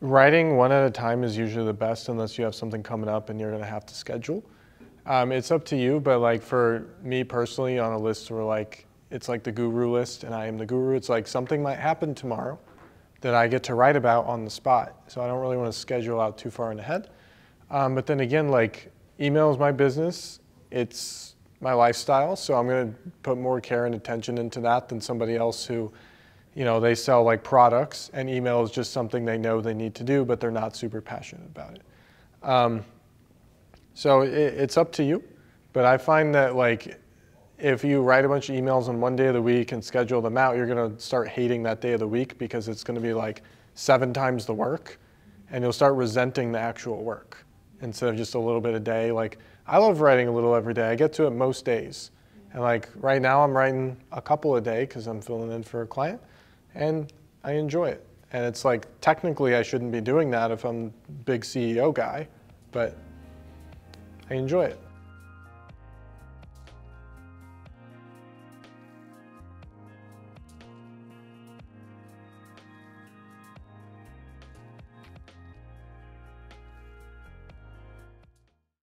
Writing one at a time is usually the best unless you have something coming up and you're gonna have to schedule. It's up to you, but like for me personally on a list where like, it's like the guru list and I am the guru, it's like something might happen tomorrow that I get to write about on the spot. So I don't really wanna schedule out too far in ahead. But then again, like email is my business, it's my lifestyle, so I'm gonna put more care and attention into that than somebody else who, you know, they sell like products and email is just something they know they need to do, but they're not super passionate about it. So it's up to you, but I find that like if you write a bunch of emails on one day of the week and schedule them out, you're gonna start hating that day of the week because it's gonna be like 7 times the work and you'll start resenting the actual work instead of just a little bit a day. Like I love writing a little every day. I get to it most days. And like right now I'm writing a couple a day because I'm filling in for a client and I enjoy it. And it's like, technically I shouldn't be doing that if I'm a big CEO guy, but I enjoy it.